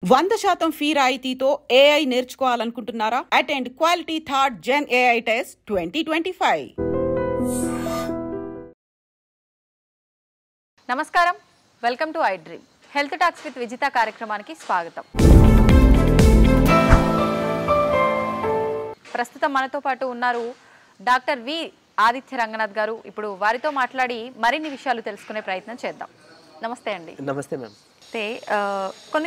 100% fee రాయితీతో AI నేర్చుకోవాలనుకుంటున్నారా? Attend quality third gen AI test 2025. నమస్కారం, welcome to iDream. Health talks with Vijitha కార్యక్రమానికి స్వాగతం. ప్రస్తుతం మనతో పాటు ఉన్నారు డాక్టర్ వి ఆదిత్య రంగనాథ్ గారు. ఇప్పుడు వారితో మాట్లాడి మరిన్ని విషయాలు తెలుసుకునే ప్రయత్నం చేద్దాం. నమస్తే అండి. నమస్తే మ్యామ్. అయితే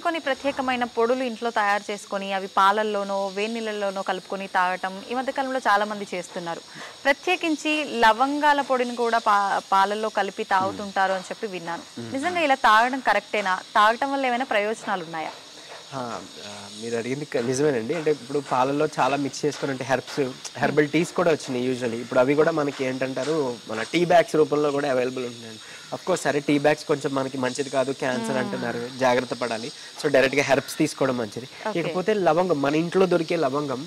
కొన్ని ప్రత్యేకమైన పొడులు ఇంట్లో తయారు చేసుకొని అవి పాలల్లోనో వేడి నీళ్ళల్లోనో కలుపుకొని తాగటం ఈ మధ్యకాలంలో చాలామంది చేస్తున్నారు. ప్రత్యేకించి లవంగాల పొడిని కూడా పాలల్లో కలిపి తాగుతుంటారు అని చెప్పి విన్నాను. నిజంగా ఇలా తాగడం కరెక్టేనా? తాగటం వల్ల ఏమైనా ప్రయోజనాలు ఉన్నాయా? మీరు అడిగింది నిజమేనండి. అంటే ఇప్పుడు పాలల్లో చాలా మిక్స్ చేసుకుని అంటే హెర్బల్ టీస్ కూడా వచ్చినాయి యూజువల్లీ. ఇప్పుడు అవి కూడా మనకి ఏంటంటారు, మన టీ బ్యాగ్స్ రూపంలో కూడా అవైలబుల్ ఉంటున్నాయండి. అఫ్కోర్స్ సరే, టీ బ్యాగ్స్ కొంచెం మనకి మంచిది కాదు, క్యాన్సర్ అంటున్నారు, జాగ్రత్త పడాలి. సో డైరెక్ట్గా హెర్బ్స్ తీసుకోవడం మంచిది. ఇకపోతే లవంగం, మన ఇంట్లో దొరికే లవంగం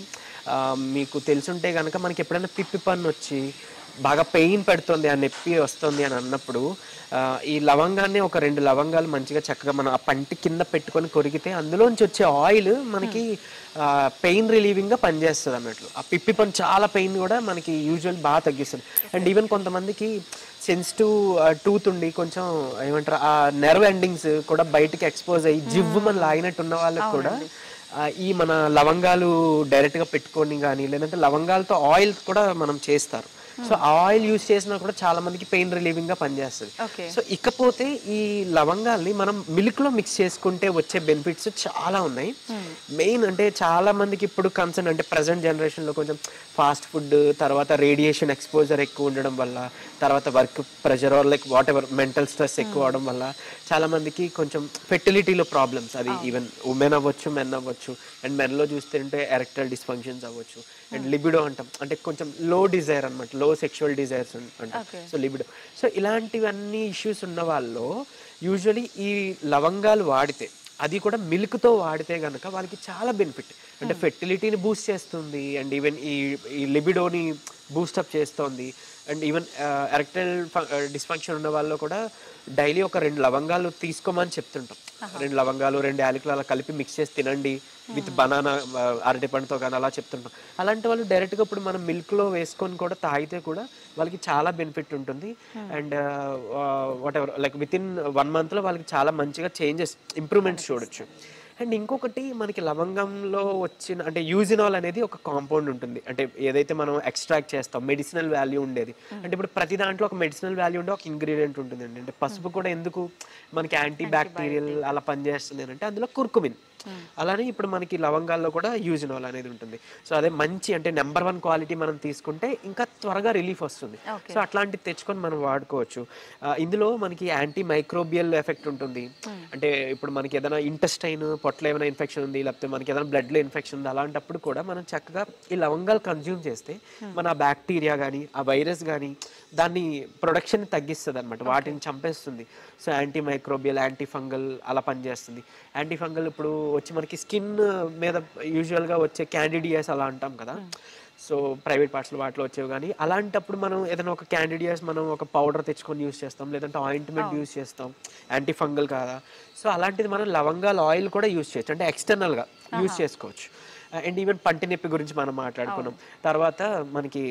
మీకు తెలుసుంటే కనుక మనకి ఎప్పుడైనా పిప్పి పన్ను వచ్చి బాగా పెయిన్ పెడుతుంది, ఆ నొప్పి వస్తుంది అని అన్నప్పుడు ఈ లవంగాన్ని ఒక 2 లవంగాలు మంచిగా చక్కగా మనం ఆ పంటి కింద పెట్టుకొని కొరికితే అందులోంచి వచ్చే ఆయిల్ మనకి పెయిన్ రిలీవింగ్గా పనిచేస్తుంది అన్నట్లు. ఆ పిప్పి పన్ను చాలా పెయిన్ కూడా మనకి యూజువల్ బాగా తగ్గిస్తుంది. అండ్ ఈవెన్ కొంతమందికి సెన్సిటివ్ టూత్ ఉండి కొంచెం ఏమంటారు ఆ నెర్వ్ ఎండింగ్స్ కూడా బయటికి ఎక్స్పోజ్ అయ్యి జివ్వు మనం లాగినట్టు ఉన్న వాళ్ళకి కూడా ఈ మన లవంగాలు డైరెక్ట్గా పెట్టుకొని కానీ లేదంటే లవంగాలతో ఆయిల్ కూడా మనం చేస్తారు. సో ఆ ఆయిల్ యూజ్ చేసినా కూడా చాలా మందికి పెయిన్ రిలీవింగ్ గా పనిచేస్తుంది. సో ఇకపోతే ఈ లవంగాల్ని మనం మిల్క్ లో మిక్స్ చేసుకుంటే వచ్చే బెనిఫిట్స్ చాలా ఉన్నాయి. మెయిన్ అంటే చాలా మందికి ఇప్పుడు కన్సర్న్ అంటే ప్రజెంట్ జనరేషన్ లో కొంచెం ఫాస్ట్ ఫుడ్, తర్వాత రేడియేషన్ ఎక్స్పోజర్ ఎక్కువ ఉండడం వల్ల, తర్వాత work pressure like what ever mental stress ఎక్కువ అవడం వల్ల చాలా మందికి కొంచెం ఫెర్టిలిటీలో ప్రాబ్లమ్స్, అది ఈవెన్ ఉమెన్ అవ్వచ్చు, మెన్ అవ్వచ్చు. అండ్ మెన్లో చూస్తుంటే ఎరెక్టైల్ డిస్ఫంక్షన్స్ అవ్వచ్చు. అండ్ లిబిడో అంటాం, అంటే కొంచెం లో డిజైర్ అనమాట, లో సెక్షువల్ డిజైర్స్ అంటాం. So libido. సో ఇలాంటివన్నీ ఇష్యూస్ ఉన్న వాళ్ళు యూజువలీ ఈ లవంగాలు వాడితే, అది కూడా మిల్క్తో వాడితే కనుక వాళ్ళకి చాలా బెనిఫిట్. అంటే ఫెర్టిలిటీని బూస్ట్ చేస్తుంది, అండ్ ఈవెన్ ఈ లిబిడోని బూస్టప్ చేస్తుంది. అండ్ ఈవెన్ ఎరెక్టైల్ డిస్ఫంక్షన్ ఉన్న వాళ్ళు కూడా డైలీ ఒక 2 లవంగాలు తీసుకోమని చెప్తుంటాం. 2 లవంగాలు 2 యాలకులు అలా కలిపి మిక్స్ చేసి తినండి విత్ బనానా, అరటి పండుతో కానీ అలా చెప్తుంటాం. అలాంటి వాళ్ళు డైరెక్ట్గా ఇప్పుడు మనం మిల్క్లో వేసుకొని కూడా తాగితే కూడా వాళ్ళకి చాలా బెనిఫిట్ ఉంటుంది. And what ever like with in 1 monthలో వాళ్ళకి చాలా మంచిగా చేంజెస్, ఇంప్రూవ్మెంట్స్ చూడొచ్చు. అండ్ ఇంకొకటి మనకి లవంగంలో వచ్చిన అంటే యూజినాల్ అనేది ఒక కాంపౌండ్ ఉంటుంది. అంటే ఏదైతే మనం ఎక్స్ట్రాక్ట్ చేస్తాం మెడిసినల్ వాల్యూ ఉండేది. అంటే ఇప్పుడు ప్రతి దాంట్లో ఒక మెడిసినల్ వాల్యూ ఉండే ఒక ఇంగ్రీడియంట్ ఉంటుందండి. అంటే పసుపు కూడా ఎందుకు మనకి యాంటీ బ్యాక్టీరియల్ అలా పనిచేస్తుంది అంటే అందులో కుర్కుమిన్. అలానే ఇప్పుడు మనకి లవంగాల్లో కూడా యూజినాల్ అనేది ఉంటుంది. సో అదే మంచి అంటే నెంబర్ 1 క్వాలిటీ మనం తీసుకుంటే ఇంకా త్వరగా రిలీఫ్ వస్తుంది. సో అట్లాంటివి తెచ్చుకొని మనం వాడుకోవచ్చు. ఇందులో మనకి యాంటీ మైక్రోబియల్ ఎఫెక్ట్ ఉంటుంది. అంటే ఇప్పుడు మనకి ఏదైనా ఇంటెస్టైన్ పొట్టలో ఏమైనా ఇన్ఫెక్షన్ ఉంది, లేకపోతే మనకి ఏదైనా బ్లడ్లో ఇన్ఫెక్షన్ ఉంది, అలాంటప్పుడు కూడా మనం చక్కగా ఈ లవంగాలు కన్జ్యూమ్ చేస్తే మన బ్యాక్టీరియా కానీ ఆ వైరస్ కానీ దాన్ని ప్రొడక్షన్ తగ్గిస్తుంది అనమాట, వాటిని చంపేస్తుంది. So anti microbial, anti fungal అలా పనిచేస్తుంది. యాంటీ ఫంగల్ ఇప్పుడు వచ్చి మనకి స్కిన్ మీద యూజువల్గా వచ్చే క్యాండిడియాస్ అలా అంటాం కదా, సో ప్రైవేట్ పార్ట్స్లో వాటిలో వచ్చేవి. కానీ అలాంటప్పుడు మనం ఏదైనా ఒక క్యాండిడియాస్ మనం ఒక పౌడర్ తెచ్చుకొని యూస్ చేస్తాం, లేదంటే ఆయింట్మెంట్ యూస్ చేస్తాం, యాంటీ ఫంగల్ కాదా. సో అలాంటిది మనం లవంగాల ఆయిల్ కూడా యూస్ చేయొచ్చు, అంటే ఎక్స్టర్నల్గా యూస్ చేసుకోవచ్చు. అండ్ ఈవెన్ పంటి నొప్పి గురించి మనం మాట్లాడుకున్నాం. తర్వాత మనకి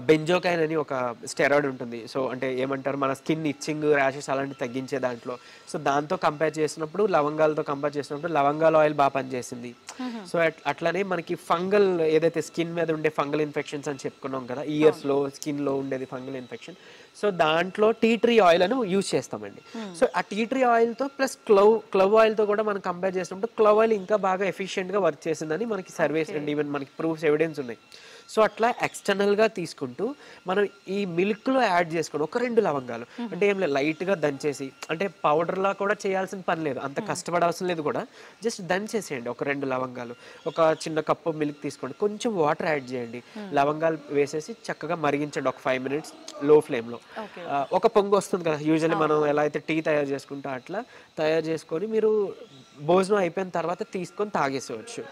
బెంజోకైన్ అని ఒక స్టెరాయిడ్ ఉంటుంది. సో అంటే ఏమంటారు, మన స్కిన్ ఇచ్చింగ్, ర్యాషెస్ అలాంటివి తగ్గించే దాంట్లో. సో దాంతో కంపేర్ చేసినప్పుడు, లవంగాలతో కంపేర్ చేసినప్పుడు లవంగాల ఆయిల్ బాగా పనిచేసింది. సో అట్లనే మనకి ఫంగల్ ఏదైతే స్కిన్ మీద ఉండే ఫంగల్ ఇన్ఫెక్షన్స్ అని చెప్పుకున్నాం కదా, ఇయర్స్లో స్కిన్లో ఉండేది ఫంగల్ ఇన్ఫెక్షన్. సో దాంట్లో టీ ట్రీ ఆయిల్ అని యూజ్ చేస్తామండి. సో ఆ టీ ట్రీ ఆయిల్తో ప్లస్ క్లవ్ ఆయిల్తో కూడా మనం కంపేర్ చేసినప్పుడు క్లవ్ ఆయిల్ ఇంకా బాగా ఎఫిషియెంట్గా వర్క్ చేసిందని మనకి సర్వేస్ అండ్ ఈవెన్ మనకి ప్రూఫ్స్, ఎవిడెన్స్ ఉన్నాయి. సో అట్లా ఎక్స్టర్నల్గా తీసుకుంటూ మనం ఈ మిల్క్లో యాడ్ చేసుకుని ఒక 2 లవంగాలు, అంటే ఏం లేదు లైట్గా దంచేసి, అంటే పౌడర్లా కూడా చేయాల్సిన పని లేదు, అంత కష్టపడాల్సిన లేదు కూడా, జస్ట్ దంచేసేయండి. ఒక 2 లవంగాలు, ఒక చిన్న కప్పు మిల్క్ తీసుకోండి, కొంచెం వాటర్ యాడ్ చేయండి, లవంగాలు వేసేసి చక్కగా మరిగించండి ఒక 5 minutes లో ఫ్లేమ్లో. ఒక పొంగు వస్తుంది కదా యూజువల్లీ మనం ఎలా అయితే టీ తయారు చేసుకుంటా అట్లా తయారు చేసుకొని మీరు భోజనం అయిపోయిన తర్వాత తీసుకొని తాగేసేవచ్చు.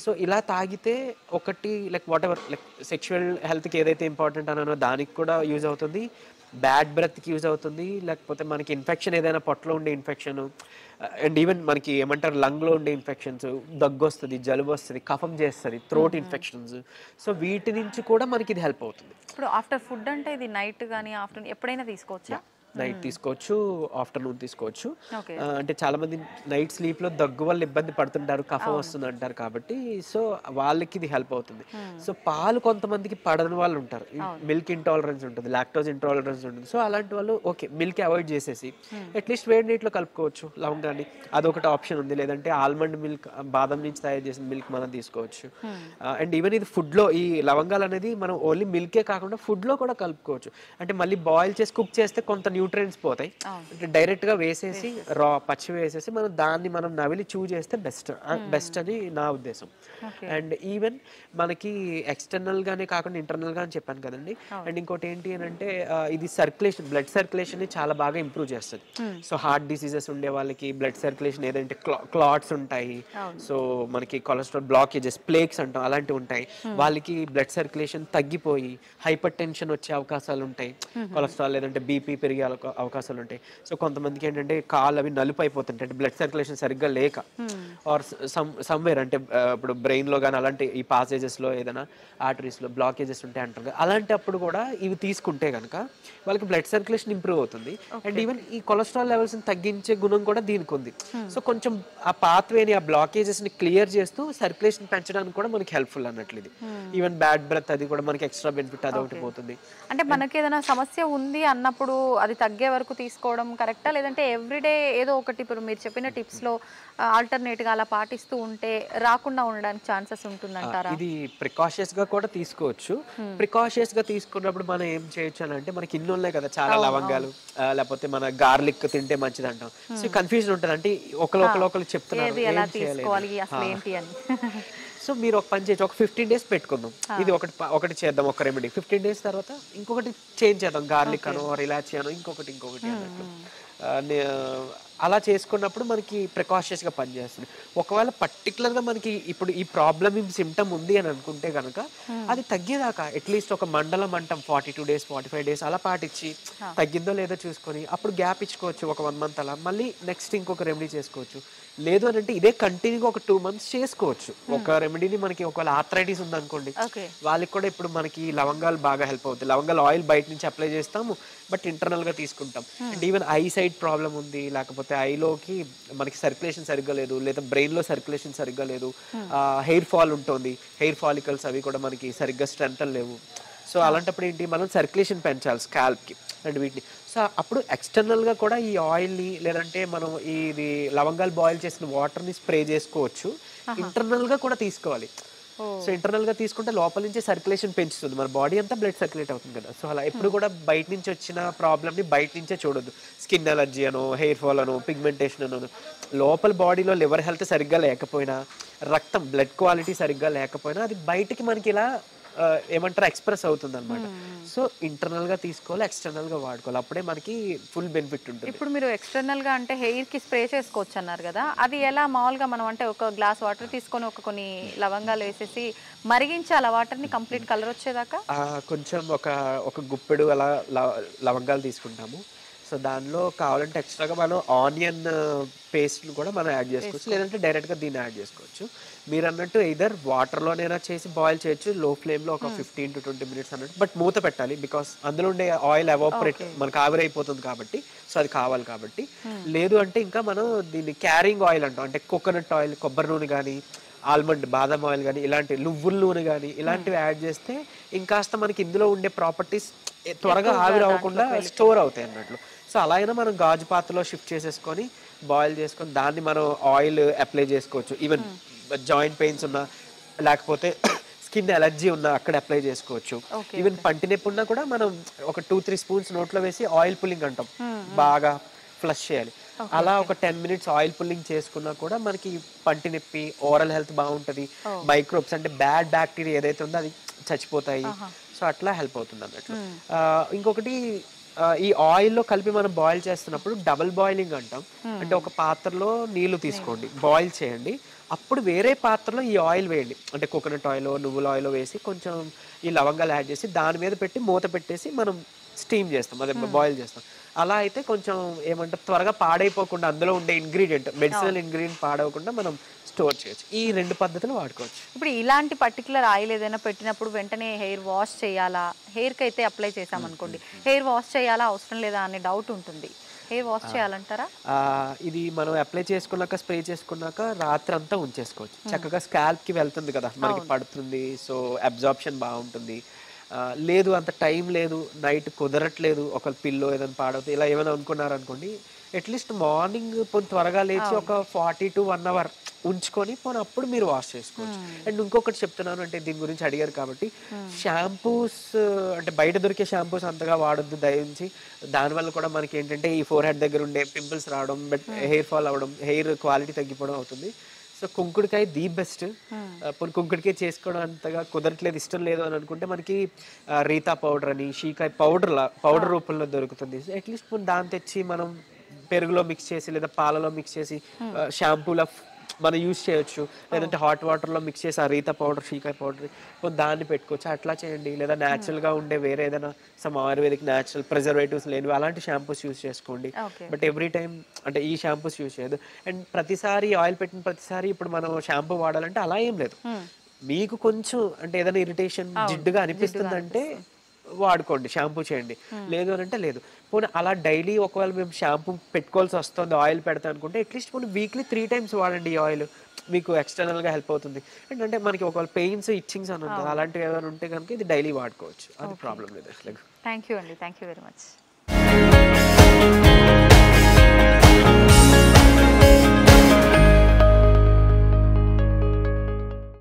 సో ఇలా తాగితే ఒకటి like what ever like sexual హెల్త్కి ఏదైతే ఇంపార్టెంట్ అనో దానికి కూడా యూజ్ అవుతుంది. బ్యాడ్ బ్రెత్కి యూజ్ అవుతుంది, లేకపోతే మనకి ఇన్ఫెక్షన్ ఏదైనా పొట్టలో ఉండే ఇన్ఫెక్షన్, అండ్ ఈవెన్ మనకి ఏమంటారు లంగ్లో ఉండే ఇన్ఫెక్షన్స్, దగ్గు వస్తుంది, జలుబు వస్తుంది, కఫం చేస్తుంది, థ్రోట్ ఇన్ఫెక్షన్స్. సో వీటి నుంచి కూడా మనకి ఇది హెల్ప్ అవుతుంది. ఇప్పుడు ఆఫ్టర్ ఫుడ్ అంటే ఇది నైట్ కానీ ఆఫ్టర్నూన్ ఎప్పుడైనా తీసుకోవచ్చా? నైట్ తీసుకోవచ్చు, ఆఫ్టర్నూన్ తీసుకోవచ్చు. ఓకే. అంటే చాలా మంది నైట్ స్లీప్లో దగ్గు వల్ల ఇబ్బంది పడుతుంటారు, కఫం వస్తుంది అంటారు కాబట్టి సో వాళ్ళకి ఇది హెల్ప్ అవుతుంది. సో పాలు కొంతమందికి పడని వాళ్ళు ఉంటారు, మిల్క్ ఇంటాలరెన్స్ ఉంటుంది, లాక్టోజ్ ఇంటాలరెన్స్ ఉంటుంది. సో అలాంటి వాళ్ళు ఓకే మిల్క్ అవాయిడ్ చేసేసి అట్లీస్ట్ వేడి నీటిలో కలుపుకోవచ్చు లవంగాన్ని, అదొకటి ఆప్షన్ ఉంది. లేదంటే ఆల్మండ్ మిల్క్, బాదం నుంచి తయారు చేసిన మిల్క్ మనం తీసుకోవచ్చు. అండ్ ఈవెన్ ఇది ఫుడ్లో ఈ లవంగాలు అనేది మనం ఓన్లీ మిల్కే కాకుండా ఫుడ్లో కూడా కలుపుకోవచ్చు. అంటే మళ్ళీ బాయిల్ చేసి కుక్ చేస్తే కొంత న్యూట్రియన్స్ పోతాయి, అంటే డైరెక్ట్ గా వేసేసి పచ్చి వేసేసి మనం నవిలి చూ చేస్తే బెస్ట్ అని నా ఉద్దేశం. అండ్ ఈవెన్ మనకి ఎక్స్టర్నల్ గానే కాకుండా ఇంటర్నల్ గా అని చెప్పాను కదండి. అండ్ ఇంకోటి ఏంటి అని అంటే ఇది సర్క్యులేషన్, బ్లడ్ సర్క్యులేషన్ ని చాలా బాగా ఇంప్రూవ్ చేస్తుంది. సో హార్ట్ డిసీజెస్ ఉండే వాళ్ళకి బ్లడ్ సర్క్యులేషన్ ఏదంటే క్లాట్స్ ఉంటాయి, సో మనకి కొలెస్ట్రాల్ బ్లాకేజెస్, ప్లేక్స్ అంటాం అలాంటివి ఉంటాయి, వాళ్ళకి బ్లడ్ సర్క్యులేషన్ తగ్గిపోయి హైపర్ టెన్షన్ వచ్చే అవకాశాలు ఉంటాయి, కొలెస్ట్రాల్ లేదంటే బీపీ పెరిగే అవకాశాలు ఉంటాయి. సో కొంతమందికి ఏంటంటే కాళ్ళు అవి నలుపు అయిపోతుంటాయి, అంటే బ్లడ్ సర్క్యులేషన్ సరిగ్గా లేక, ఆర్ సమ్వేర్ అంటే ఇప్పుడు బ్రెయిన్ లో కానీ అలాంటి ఈ పాసేజెస్ లో ఏదైనా ఆర్టరీస్ లో బ్లాకేజెస్ ఉంటాయి అంటారు. అలాంటి అప్పుడు కూడా ఇవి తీసుకుంటే కనుక వాళ్ళకి బ్లడ్ సర్క్యులేషన్ ఇంప్రూవ్ అవుతుంది. అండ్ ఈవెన్ ఈ కొలెస్ట్రాల్ లెవెల్స్ తగ్గించే గుణం కూడా దీనికి ఉంది. సో కొంచెం ఆ పాత్వేని, ఆ బ్లాకేజెస్ ని క్లియర్ చేస్తూ సర్క్యులేషన్ పెంచడానికి కూడా మనకి హెల్ప్ఫుల్ అన్నట్లు ఇది. ఈవెన్ బ్యాడ్ బ్రెత్ అది కూడా మనకి ఎక్స్ట్రా బెనిఫిట్ అదొకటి పోతుంది. అంటే మనకి ఏదైనా సమస్య ఉంది అన్నప్పుడు అది తగ్గే వరకు తీసుకోవడం కరెక్టా, లేదంటే ఎవ్రీడే ఏదో ఒకటి ఇప్పుడు మీరు చెప్పిన టిప్స్ లో ఆల్టర్నేట్ గా అలా పాటిస్తూ ఉంటే రాకుండా ఉండడానికి ఛాన్సెస్ ఉంటుందంటారా? ఇది ప్రికాషియస్ గా కూడా తీసుకోవచ్చు. ప్రికాషియస్ గా తీసుకున్నప్పుడు మనం ఏం చేయొచ్చు అని అంటే మనకి ఇన్ని ఉన్నాయి కదా చాలా లవంగాలు, లేకపోతే మన గార్లిక్ తింటే మంచిది అంటాం. సో కన్ఫ్యూజన్ ఉంటుంది, అంటే ఒకరు చెప్తున్నారు ఎలా తీసుకోవాలి అసలు ఏంటి అని. సో మీరు ఒక పని చేయొచ్చు, ఒక 15 days పెట్టుకుందాం, ఇది ఒకటి చేద్దాం, ఒక రెమెడీ. 15 days తర్వాత ఇంకొకటి చేంజ్ చేద్దాం, గార్లిక్ అనో రిలాక్స్ అనో ఇంకొకటి అన్నట్టు. అలా చేసుకున్నప్పుడు మనకి ప్రికాషియస్గా పనిచేస్తుంది. ఒకవేళ పర్టికులర్గా మనకి ఇప్పుడు ఈ ప్రాబ్లమ్ సిమ్టమ్ ఉంది అని అనుకుంటే కనుక అది తగ్గేదాకా అట్లీస్ట్ ఒక మండలం అంటాం 42 days 45 days అలా పాటించి తగ్గిందో లేదో చూసుకొని అప్పుడు గ్యాప్ ఇచ్చుకోవచ్చు, ఒక 1 month అలా మళ్ళీ నెక్స్ట్ ఇంకొక రెమెడీ చేసుకోవచ్చు. లేదు అని అంటే ఇదే కంటిన్యూగా ఒక 2 months చేసుకోవచ్చు. ఒక రెమెడీని మనకి ఒకవేళ ఆర్థరైటిస్ ఉందనుకోండి వాళ్ళకి కూడా ఇప్పుడు మనకి లవంగాలు బాగా హెల్ప్ అవుతాయి. లవంగాలు ఆయిల్ బయట నుంచి అప్లై చేస్తాము, బట్ ఇంటర్నల్ గా తీసుకుంటాం. And even I side problem ఉంది, లేకపోతే ఐలోకి మనకి సర్క్యులేషన్ సరిగ్గా లేదు, లేదా బ్రెయిన్ లో సర్క్యులేషన్ సరిగ్గా లేదు, హెయిర్ ఫాల్ ఉంటుంది, హెయిర్ ఫాలికల్స్ అవి కూడా మనకి సరిగ్గా స్ట్రెంత్ లేవు. సో అలాంటప్పుడు ఏంటి మనం సర్క్యులేషన్ పెంచాలి స్కాల్ప్ కి అండ్ వీటిని. సో అప్పుడు ఎక్స్టర్నల్ గా కూడా ఈ ఆయిల్ ని లేదంటే మనం ఇది లవంగాలు బాయిల్ చేసిన వాటర్ ని స్ప్రే చేసుకోవచ్చు. ఇంటర్నల్ గా కూడా తీసుకోవాలి. సో ఇంటర్నల్ గా తీసుకుంటే లోపల నుంచి సర్క్యులేషన్ పెంచుతుంది, మన బాడీ అంతా బ్లడ్ సర్క్యులేట్ అవుతుంది కదా. సో అలా ఎప్పుడు కూడా బయట నుంచి వచ్చిన ప్రాబ్లమ్ ని బయట నుంచే చూడొద్దు. స్కిన్ అలర్జీ అనో, హెయిర్ ఫాల్ అనో, పిగ్మెంటేషన్ అనో, లోపల బాడీలో లివర్ హెల్త్ సరిగ్గా లేకపోయినా, రక్తం బ్లడ్ క్వాలిటీ సరిగ్గా లేకపోయినా అది బయటికి మనకి ఇలా ఏమంటారు ఎక్స్ప్రెస్ అవుతుంది అనమాట. సో ఇంటర్నల్ గా తీసుకోవాలి, ఎక్స్టర్నల్ గా వాడుకోవాలి, అప్పుడే మనకి ఫుల్ బెనిఫిట్ ఉంటుంది. ఇప్పుడు మీరు ఎక్స్టర్నల్ గా అంటే హెయిర్ కి స్ప్రే చేసుకోవచ్చు అన్నారు కదా, అది ఎలా మామూలుగా మనం అంటే ఒక గ్లాస్ వాటర్ తీసుకొని కొన్ని లవంగాలు వేసేసి మరిగించాలి ఆ వాటర్ ని కంప్లీట్ కలర్ వచ్చేదాకా? కొంచెం ఒక గుప్పెడు అలా లవంగాలు తీసుకుంటాము. సో దానిలో కావాలంటే ఎక్స్ట్రాగా మనం ఆనియన్ పేస్ట్ని కూడా మనం యాడ్ చేసుకోవచ్చు, లేదంటే డైరెక్ట్గా దీన్ని యాడ్ చేసుకోవచ్చు. మీరు అన్నట్టు ఇదర్ వాటర్లోనైనా చేసి బాయిల్ చేయొచ్చు, లో ఫ్లేమ్లో ఒక 15 to 20 minutes అన్నట్టు. బట్ మూత పెట్టాలి, బికాస్ అందులో ఉండే ఆయిల్ ఎవాపరేట్ మనకు ఆవిరైపోతుంది కాబట్టి, సో అది కావాలి కాబట్టి. లేదు అంటే ఇంకా మనం దీన్ని క్యారింగ్ ఆయిల్ అంటాం, అంటే కోకోనట్ ఆయిల్, కొబ్బరి నూనె కానీ, ఆల్మండ్ బాదం ఆయిల్ కానీ, ఇలాంటి నువ్వుల నూనె కానీ ఇలాంటివి యాడ్ చేస్తే ఇంకాస్త మనకి ఇందులో ఉండే ప్రాపర్టీస్ త్వరగా ఆవిరి అవ్వకుండా స్టోర్ అవుతాయి అన్నట్లు. సో అలా అయినా మనం గాజు పాత్రలో షిఫ్ట్ చేసేసుకొని బాయిల్ చేసుకొని దాన్ని మనం ఆయిల్ అప్లై చేసుకోవచ్చు. ఈవెన్ జాయింట్ పెయిన్స్ ఉన్నా, లేకపోతే స్కిన్ అలర్జీ ఉన్నా అక్కడ అప్లై చేసుకోవచ్చు. ఈవెన్ పంటి నొప్పి ఉన్నా కూడా మనం ఒక 2-3 spoons నోట్లో వేసి ఆయిల్ పుల్లింగ్ అంటాం, బాగా ఫ్లష్ చేయాలి. అలా ఒక 10 minutes ఆయిల్ పుల్లింగ్ చేసుకున్నా కూడా మనకి పంటి నొప్పి, ఓరల్ హెల్త్ బాగుంటుంది, మైక్రోబ్స్ అంటే బ్యాడ్ బ్యాక్టీరియా ఏదైతే ఉందో అది చచ్చిపోతాయి. సో అట్లా హెల్ప్ అవుతుంది అన్నట్లు. ఇంకొకటి ఈ ఆయిల్లో కలిపి మనం బాయిల్ చేస్తున్నప్పుడు డబుల్ బాయిలింగ్ అంటాం, అంటే ఒక పాత్రలో నీళ్లు తీసుకోండి, బాయిల్ చేయండి, అప్పుడు వేరే పాత్రలో ఈ ఆయిల్ వేయండి, అంటే కోకోనట్ ఆయిల్, నువ్వుల ఆయిల్ వేసి కొంచెం ఈ లవంగాలు యాడ్ చేసి దాని మీద పెట్టి మూత పెట్టేసి మనం స్టీమ్ చేస్తాం, అదే బాయిల్ చేస్తాం. అలా అయితే కొంచెం ఏమంటారు త్వరగా పాడైపోకుండా అందులో ఉండే ఇంగ్రీడియంట్ మెడిసినల్ ఇంగ్రీడియంట్ పాడవకుండా మనం స్టోర్ చేయొచ్చు. ఈ 2 పద్ధతులు వాడుకోవచ్చు. ఇప్పుడు ఇలాంటి పర్టికులర్ ఆయిల్ ఏదైనా పెట్టినప్పుడు వెంటనే హెయిర్ వాష్ చేయాలా, హెయిర్కి అయితే అప్లై చేసామనుకోండి హెయిర్ వాష్ చేయాలా అవసరం లేదా అనే డౌట్ ఉంటుంది, హెయిర్ వాష్ చేయాలంటారా? ఇది మనం అప్లై చేసుకున్నాక స్ప్రే చేసుకున్నాక రాత్రి అంతా ఉంచేసుకోవచ్చు. చక్కగా స్కాల్ప్కి వెళ్తుంది కదా, మనకి పడుతుంది, సో అబ్జార్ప్షన్ బాగుంటుంది. లేదు అంత టైం లేదు, నైట్ కుదరట్లేదు, ఒక పిల్లో ఏదైనా పాడవుతుంది ఇలా ఏమైనా అనుకున్నారనుకోండి, అట్లీస్ట్ మార్నింగ్ పోనీ త్వరగా లేచి ఒక 40 to 1 hour ఉంచుకొని పోనీ అప్పుడు మీరు వాష్ చేసుకోవచ్చు. అండ్ ఇంకొకటి చెప్తున్నాను, అంటే దీని గురించి అడిగారు కాబట్టి, షాంపూస్ అంటే బయట దొరికే షాంపూస్ అంతగా వాడొద్దు దయించి. దానివల్ల కూడా మనకి ఏంటంటే ఈ ఫోర్ హెడ్ దగ్గర ఉండే పింపుల్స్ రావడం, బట్ హెయిర్ ఫాల్ అవ్వడం, హెయిర్ క్వాలిటీ తగ్గిపోవడం అవుతుంది. సో కుంకుడుకాయ ది బెస్ట్. పోనీ కుంకుడికాయ చేసుకోవడం అంతగా కుదరట్లేదు, ఇష్టం లేదు అని అనుకుంటే మనకి రీతా పౌడర్ అని షీకాయ పౌడర్ రూపంలో దొరుకుతుంది. అట్లీస్ట్ పోనీ దాన్ని తెచ్చి మనం పెరుగులో మిక్స్ చేసి లేదా పాలలో మిక్స్ చేసి షాంపూలో మనం యూజ్ చేయొచ్చు. లేదంటే హాట్ వాటర్లో మిక్స్ చేసి ఆ రీతా పౌడర్ షీకాయ పౌడర్ దాన్ని పెట్టుకోవచ్చు. అట్లా చేయండి. లేదా న్యాచురల్గా ఉండే వేరే ఏదైనా సమ్ ఆయుర్వేదిక్ న్యాచురల్ ప్రిజర్వేటివ్స్ లేనివి అలాంటి షాంపూస్ యూజ్ చేసుకోండి. బట్ ఎవ్రీ టైం అంటే ఈ షాంపూస్ యూజ్ చేయదు. అండ్ ప్రతిసారి ఆయిల్ పెట్టిన ప్రతిసారి ఇప్పుడు మనం షాంపూ వాడాలంటే అలా ఏం లేదు. మీకు కొంచెం అంటే ఏదైనా ఇరిటేషన్ జిడ్డుగా అనిపిస్తుందంటే వాడుకోండి, షాంపూ చేయండి. లేదు అని అంటే లేదు. పోనీ అలా డైలీ ఒకవేళ మేము షాంపూ పెట్టుకోవాల్సి వస్తుంది, ఆయిల్ పెడతా అనుకుంటే అట్లీస్ట్ పోనీ వీక్లీ 3 times వాడండి ఈ ఆయిల్, మీకు ఎక్స్టర్నల్గా హెల్ప్ అవుతుంది. అంటే మనకి ఒకవేళ పెయిన్స్ ఇచ్చింగ్స్ అని ఉంటుంది, అలాంటివి ఏమైనా ఉంటే కనుక ఇది డైలీ వాడుకోవచ్చు, అది ప్రాబ్లం లేదు. థ్యాంక్ యూ అండి, థ్యాంక్ యూ వెరీ మచ్.